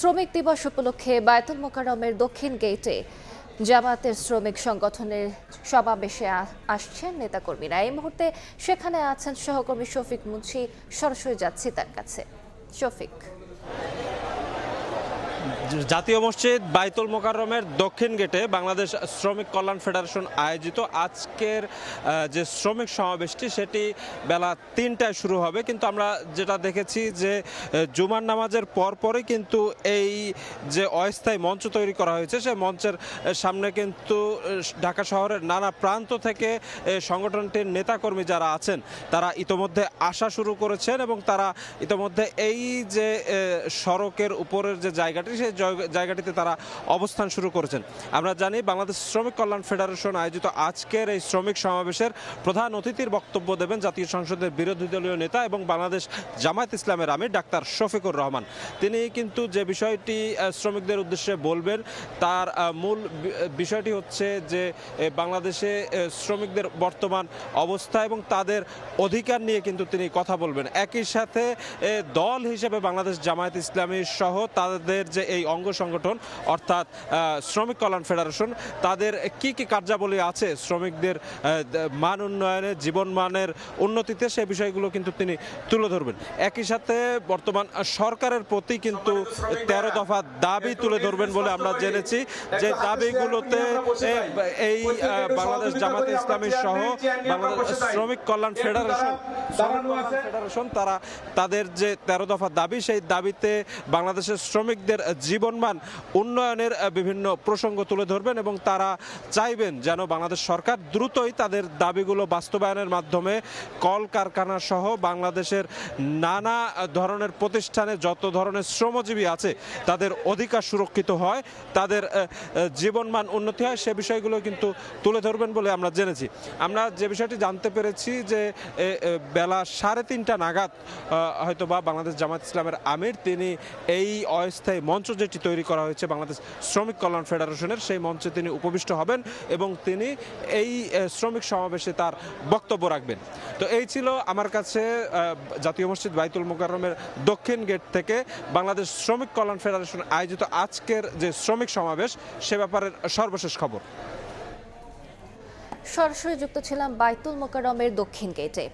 শ্রমিক দিবস উপলক্ষে বায়তুল মোকাররমের দক্ষিণ গেটে জামায়াতের শ্রমিক সংগঠনের সমাবেশে আসছেন নেতাকর্মীরা। এই মুহূর্তে সেখানে আছেন সহকর্মী শফিক মুন্সি। সরাসরি যাচ্ছি তার কাছে। শফিক, জাতীয় মসজিদ বায়তুল মোকাররমের দক্ষিণ গেটে বাংলাদেশ শ্রমিক কল্যাণ ফেডারেশন আয়োজিত আজকের যে শ্রমিক সমাবেশটি সেটি বেলা ৩টায় শুরু হবে। কিন্তু আমরা যেটা দেখেছি যে জুমার নামাজের পরপরই কিন্তু এই যে অস্থায়ী মঞ্চ তৈরি করা হয়েছে সেই মঞ্চের সামনে কিন্তু ঢাকা শহরের নানা প্রান্ত থেকে সংগঠনটির নেতাকর্মী যারা আছেন তারা ইতোমধ্যে আসা শুরু করেছেন এবং তারা ইতোমধ্যে এই যে সড়কের উপরের যে জায়গাটি সেই জায়গাটিতে তারা অবস্থান শুরু করেছেন। আমরা জানি বাংলাদেশ শ্রমিক কল্যাণ ফেডারেশন আয়োজিত আজকের এই শ্রমিক সমাবেশের প্রধান অতিথির বক্তব্য দেবেন জাতীয় সংসদের বিরোধী দলীয় নেতা এবং বাংলাদেশ জামায়াত ইসলামের আমির ডাক্তার শফিকুর রহমান। তিনি কিন্তু যে বিষয়টি শ্রমিকদের উদ্দেশ্যে বলবেন তার মূল বিষয়টি হচ্ছে যে বাংলাদেশে শ্রমিকদের বর্তমান অবস্থা এবং তাদের অধিকার নিয়ে কিন্তু তিনি কথা বলবেন। একই সাথে দল হিসেবে বাংলাদেশ জামায়াত ইসলামী সহ তাদের যে এই অঙ্গ সংগঠন অর্থাৎ শ্রমিক কল্যাণ ফেডারেশন তাদের কি কি কার্যাবলী আছে শ্রমিকদের মান উন্নয়নে জীবন মানের উন্নতিতে সেই বিষয়গুলো কিন্তু তিনি তুলে ধরবেন। একই সাথে বর্তমান সরকারের প্রতি কিন্তু ১৩ দফা দাবি তুলে ধরবেন বলে আমরা জেনেছি। যে দাবিগুলোতে এই বাংলাদেশ জামায়াত ইসলামী সহ বাংলাদেশ শ্রমিক কল্যাণ ফেডারেশন তারা তাদের যে ১৩ দফা দাবি সেই দাবিতে বাংলাদেশের শ্রমিকদের জীবনমান উন্নয়নের বিভিন্ন প্রসঙ্গ তুলে ধরবেন এবং তারা চাইবেন যেন বাংলাদেশ সরকার দ্রুতই তাদের দাবিগুলো বাস্তবায়নের মাধ্যমে কল কারখানা সহ বাংলাদেশের নানা ধরনের প্রতিষ্ঠানে যত ধরনের শ্রমজীবী আছে তাদের অধিকার সুরক্ষিত হয়, তাদের জীবনমান উন্নতি হয় সে বিষয়গুলো কিন্তু তুলে ধরবেন বলে আমরা জেনেছি। আমরা যে বিষয়টি জানতে পেরেছি যে বেলা ৩:৩০ নাগাদ হয়তোবা বাংলাদেশ জামায়াত ইসলামের আমির তিনি এই অস্থায়ী মঞ্চ যেটি তৈরি করা হয়েছে বাংলাদেশ শ্রমিক কল্যাণ ফেডারেশনের সেই মঞ্চে তিনি উপবিষ্ট হবেন এবং তিনি এই শ্রমিক সমাবেশে তার বক্তব্য রাখবেন। তো এই ছিল আমার কাছে জাতীয় মসজিদ বায়তুল মোকাররমের দক্ষিণ গেট থেকে বাংলাদেশ শ্রমিক কল্যাণ ফেডারেশন আয়োজিত আজকের যে শ্রমিক সমাবেশ সে ব্যাপারের সর্বশেষ খবর। সরাসরি যুক্ত ছিলাম বায়তুল মোকাররমের দক্ষিণ গেটে।